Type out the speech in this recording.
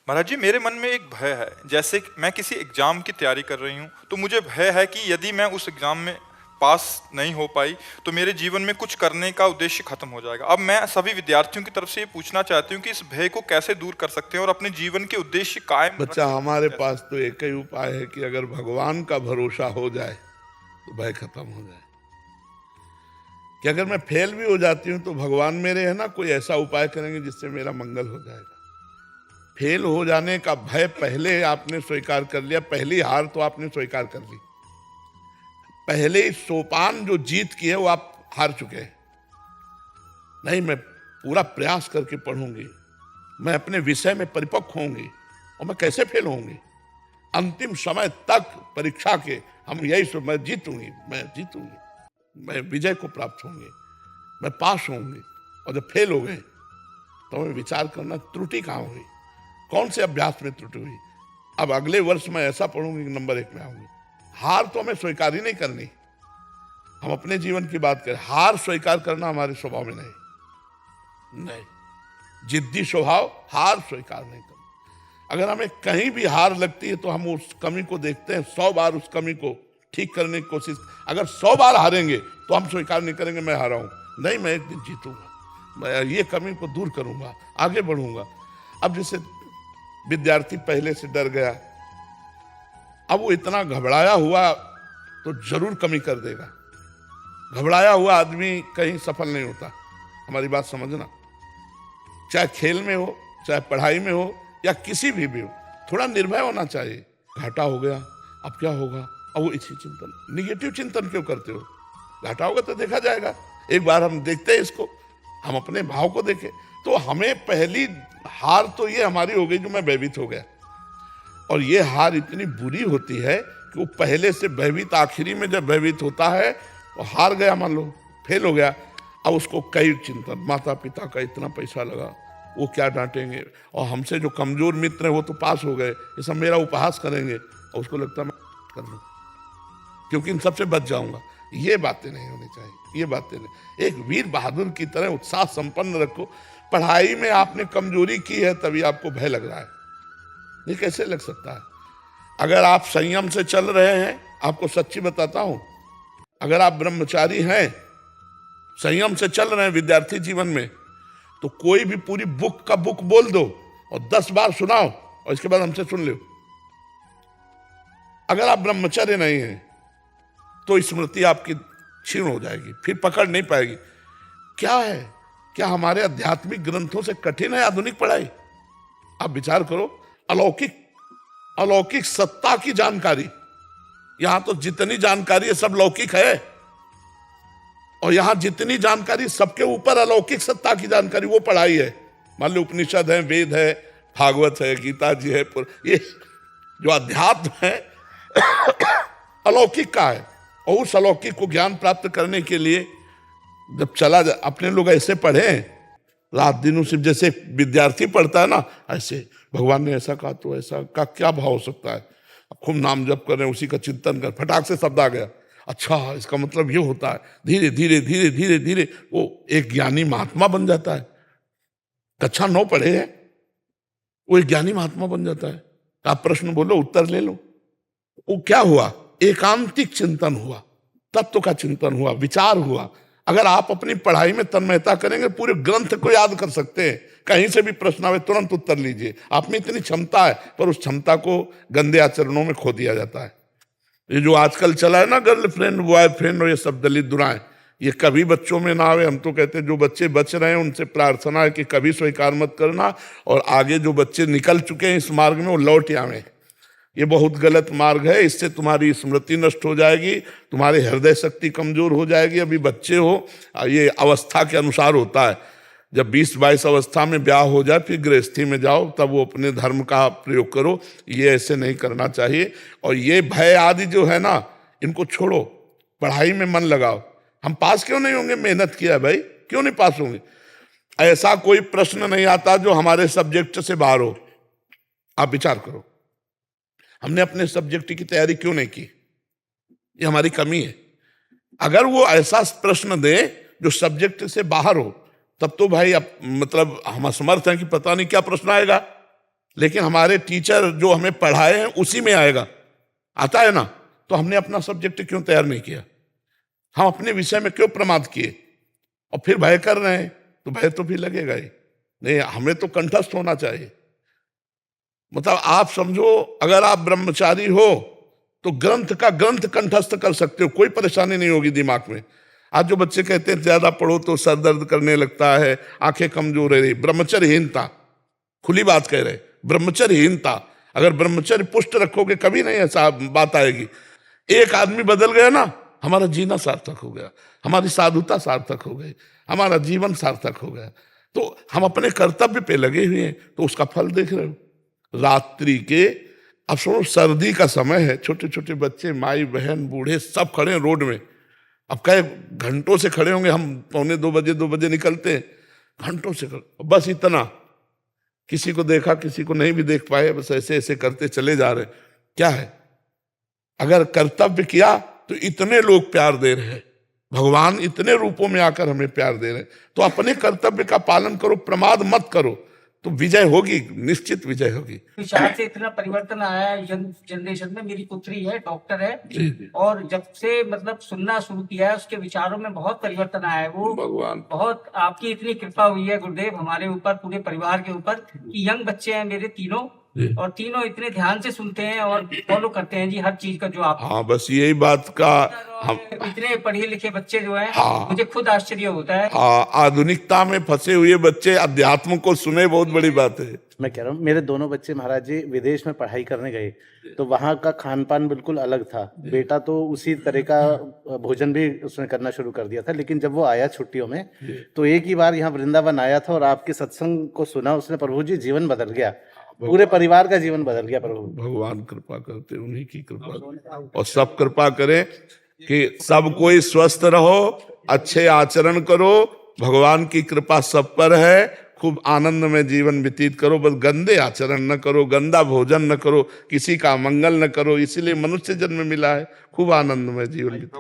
महाराज जी, मेरे मन में एक भय है। जैसे कि मैं किसी एग्जाम की तैयारी कर रही हूँ, तो मुझे भय है कि यदि मैं उस एग्जाम में पास नहीं हो पाई तो मेरे जीवन में कुछ करने का उद्देश्य खत्म हो जाएगा। अब मैं सभी विद्यार्थियों की तरफ से ये पूछना चाहती हूँ कि इस भय को कैसे दूर कर सकते हैं और अपने जीवन के उद्देश्य कायम रख बच्चा, सकते हैं हमारे कैसे? पास तो एक ही उपाय है कि अगर भगवान का भरोसा हो जाए तो भय खत्म हो जाए। कि अगर मैं फेल भी हो जाती हूं तो भगवान मेरे है ना, कोई ऐसा उपाय करेंगे जिससे मेरा मंगल हो जाएगा। फेल हो जाने का भय पहले आपने स्वीकार कर लिया, पहली हार तो आपने स्वीकार कर ली। पहले ही सोपान जो जीत की है वो आप हार चुके हैं। नहीं, मैं पूरा प्रयास करके पढ़ूंगी, मैं अपने विषय में परिपक्व होंगी, और मैं कैसे फेल होंगी? अंतिम समय तक परीक्षा के हम यही सो, मैं जीतूंगी, मैं जीतूंगी, मैं विजय को प्राप्त होंगे, मैं पास होंगे। और जब फेल हो गए तो हमें विचार करना त्रुटि कहाँ हुई, कौन से अभ्यास में त्रुटि हुई। अब अगले वर्ष मैं ऐसा पढ़ूंगी कि नंबर 1 में आऊंगी। हार तो हमें स्वीकार ही नहीं करनी। हम अपने जीवन की बात करें, हार स्वीकार करना हमारे स्वभाव में नहीं। जिद्दी स्वभाव, हार स्वीकार नहीं करना। अगर हमें कहीं भी हार लगती है तो हम उस कमी को देखते हैं, 100 बार उस कमी को ठीक करने की कोशिश। अगर 100 बार हारेंगे तो हम स्वीकार नहीं करेंगे मैं हारा हूं। नहीं, मैं एक दिन जीतूंगा, मैं ये कमी को दूर करूंगा, आगे बढ़ूंगा। अब जैसे विद्यार्थी पहले से डर गया, अब वो इतना घबराया हुआ तो जरूर कमी कर देगा। घबराया हुआ आदमी कहीं सफल नहीं होता। हमारी बात समझना, चाहे खेल में हो, चाहे पढ़ाई में हो, या किसी भी हो, थोड़ा निर्भय होना चाहिए। घाटा हो गया, अब क्या होगा? अब वो इसी चिंतन, निगेटिव चिंतन क्यों करते हो? घाटा होगा तो देखा जाएगा। एक बार हम देखते हैं इसको, हम अपने भाव को देखें। तो हमें पहली हार तो ये हमारी हो गई जो मैं भयभीत हो गया। और ये हार इतनी बुरी होती है कि वो पहले से भयभीत, आखिरी में जब भयभीत होता है और हार गया, मान लो फेल हो गया, अब उसको कई चिंतन, माता पिता का इतना पैसा लगा, वो क्या डांटेंगे, और हमसे जो कमजोर मित्र हैं वो तो पास हो गए, ये सब मेरा उपहास करेंगे, और उसको लगता है मैं कर लूं क्योंकि इन सबसे बच जाऊंगा। ये बातें नहीं होनी चाहिए, ये बातें नहीं। एक वीर बहादुर की तरह उत्साह संपन्न रखो। पढ़ाई में आपने कमजोरी की है तभी आपको भय लग रहा है, ये कैसे लग सकता है? अगर आप संयम से चल रहे हैं, आपको सच्ची बताता हूं, अगर आप ब्रह्मचारी हैं, संयम से चल रहे हैं विद्यार्थी जीवन में, तो कोई भी पूरी बुक का बुक बोल दो और 10 बार सुनाओ और इसके बाद हमसे सुन लो। अगर आप ब्रह्मचर्य नहीं हैं तो स्मृति आपकी क्षीण हो जाएगी, फिर पकड़ नहीं पाएगी। क्या है, क्या हमारे आध्यात्मिक ग्रंथों से कठिन है आधुनिक पढ़ाई? आप विचार करो, अलौकिक सत्ता की जानकारी। यहां तो जितनी जानकारी है सब लौकिक है, और यहां जितनी जानकारी सबके ऊपर अलौकिक सत्ता की जानकारी, वो पढ़ाई है। मान लो उपनिषद है, वेद है, भागवत है, गीता जी है, ये जो अध्यात्म है अलौकिक का है। और उस अलौकिक को ज्ञान प्राप्त करने के लिए जब चला जा, अपने लोग ऐसे पढ़े रात दिन, उसे जैसे विद्यार्थी पढ़ता है ना, ऐसे भगवान ने ऐसा कहा तो ऐसा का क्या भाव हो सकता है। अब खूब नाम जप कर रहे हैं, उसी का चिंतन कर, फटाक से शब्द आ गया, अच्छा इसका मतलब ये होता है। धीरे धीरे धीरे धीरे धीरे वो एक ज्ञानी महात्मा बन जाता है। कक्षा 9 पढ़े हैं, वो एक ज्ञानी महात्मा बन जाता है। आप प्रश्न बोलो, उत्तर ले लो। वो क्या हुआ? एकांतिक चिंतन हुआ, तत्व का चिंतन हुआ, विचार हुआ। अगर आप अपनी पढ़ाई में तन्मयता करेंगे, पूरे ग्रंथ को याद कर सकते हैं। कहीं से भी प्रश्न आवे तुरंत उत्तर लीजिए। आप में इतनी क्षमता है, पर उस क्षमता को गंदे आचरणों में खो दिया जाता है। ये जो आजकल चला है ना, गर्लफ्रेंड बॉयफ्रेंड और ये सब दलित दुराएं, ये कभी बच्चों में ना आवे। हम तो कहते हैं जो बच्चे बच रहे हैं उनसे प्रार्थना है कि कभी स्वीकार मत करना, और आगे जो बच्चे निकल चुके हैं इस मार्ग में वो लौट आवे। ये बहुत गलत मार्ग है, इससे तुम्हारी स्मृति नष्ट हो जाएगी, तुम्हारी हृदय शक्ति कमजोर हो जाएगी। अभी बच्चे हो, ये अवस्था के अनुसार होता है। जब 20-22 अवस्था में ब्याह हो जाए फिर गृहस्थी में जाओ, तब वो अपने धर्म का प्रयोग करो। ये ऐसे नहीं करना चाहिए। और ये भय आदि जो है ना, इनको छोड़ो, पढ़ाई में मन लगाओ। हम पास क्यों नहीं होंगे? मेहनत किया भाई, क्यों नहीं पास होंगे? ऐसा कोई प्रश्न नहीं आता जो हमारे सब्जेक्ट से बाहर हो। आप विचार करो, हमने अपने सब्जेक्ट की तैयारी क्यों नहीं की? ये हमारी कमी है। अगर वो ऐसा प्रश्न दे जो सब्जेक्ट से बाहर हो, तब तो भाई अब मतलब हम असमर्थ हैं कि पता नहीं क्या प्रश्न आएगा। लेकिन हमारे टीचर जो हमें पढ़ाए हैं उसी में आएगा, आता है ना, तो हमने अपना सब्जेक्ट क्यों तैयार नहीं किया? हम अपने विषय में क्यों प्रमाद किए? और फिर भय कर रहे हैं, तो भय तो भी लगेगा ही। नहीं, हमें तो कंठस्थ होना चाहिए। मतलब आप समझो, अगर आप ब्रह्मचारी हो तो ग्रंथ का ग्रंथ कंठस्थ कर सकते हो, कोई परेशानी नहीं होगी दिमाग में। आज जो बच्चे कहते हैं ज्यादा पढ़ो तो सर दर्द करने लगता है, आंखें कमजोर है, ब्रह्मचर्यहीनता, खुली बात कह रहे, ब्रह्मचर्यहीनता। अगर ब्रह्मचर्य पुष्ट रखोगे कभी नहीं ऐसा बात आएगी। एक आदमी बदल गया ना, हमारा जीना सार्थक हो गया, हमारी साधुता सार्थक हो गई, हमारा जीवन सार्थक हो गया। तो हम अपने कर्तव्य पे लगे हुए हैं, तो उसका फल देख रहे हो। रात्रि के, अब सुनो, सर्दी का समय है, छोटे छोटे बच्चे, माई बहन बूढ़े सब खड़े हैं रोड में। अब कई घंटों से खड़े होंगे, हम 2 बजे निकलते हैं, घंटों से खड़े, बस इतना, किसी को देखा किसी को नहीं भी देख पाए, बस ऐसे ऐसे करते चले जा रहे। क्या है? अगर कर्तव्य किया तो इतने लोग प्यार दे रहे हैं, भगवान इतने रूपों में आकर हमें प्यार दे रहे हैं, तो अपने कर्तव्य का पालन करो, प्रमाद मत करो, तो विजय होगी, निश्चित विजय होगी। विचार से इतना परिवर्तन आया है यंग जनरेशन में। मेरी पुत्री है, डॉक्टर है, और जब से मतलब सुनना शुरू किया है, उसके विचारों में बहुत परिवर्तन आया है। वो भगवान, बहुत आपकी इतनी कृपा हुई है गुरुदेव हमारे ऊपर, पूरे परिवार के ऊपर, कि यंग बच्चे हैं मेरे तीनों, और तीनों इतने ध्यान से सुनते हैं और फॉलो करते हैं जी हर चीज का जो आप। हाँ, बस यही बात का हम, इतने पढ़े लिखे बच्चे जो हैं, हाँ, मुझे खुद आश्चर्य होता है। हाँ, आधुनिकता में फंसे हुए बच्चे अध्यात्म को सुने, बहुत बड़ी बात है। मैं कह रहा हूँ, मेरे दोनों बच्चे महाराज जी विदेश में पढ़ाई करने गए, तो वहाँ का खान पान बिल्कुल अलग था। बेटा तो उसी तरह का भोजन भी उसने करना शुरू कर दिया था, लेकिन जब वो आया छुट्टियों में, तो एक ही बार यहाँ वृंदावन आया था और आपके सत्संग को सुना उसने, प्रभु जी जीवन बदल गया, पूरे परिवार का जीवन बदल गया। प्रभु भगवान कृपा करते, उन्हीं की कृपा, और सब कृपा करें कि सब कोई स्वस्थ रहो, अच्छे आचरण करो, भगवान की कृपा सब पर है, खूब आनंद में जीवन व्यतीत करो, बस गंदे आचरण न करो, गंदा भोजन न करो, किसी का मंगल न करो, इसीलिए मनुष्य जन्म मिला है, खूब आनंद में जीवन व्यतीत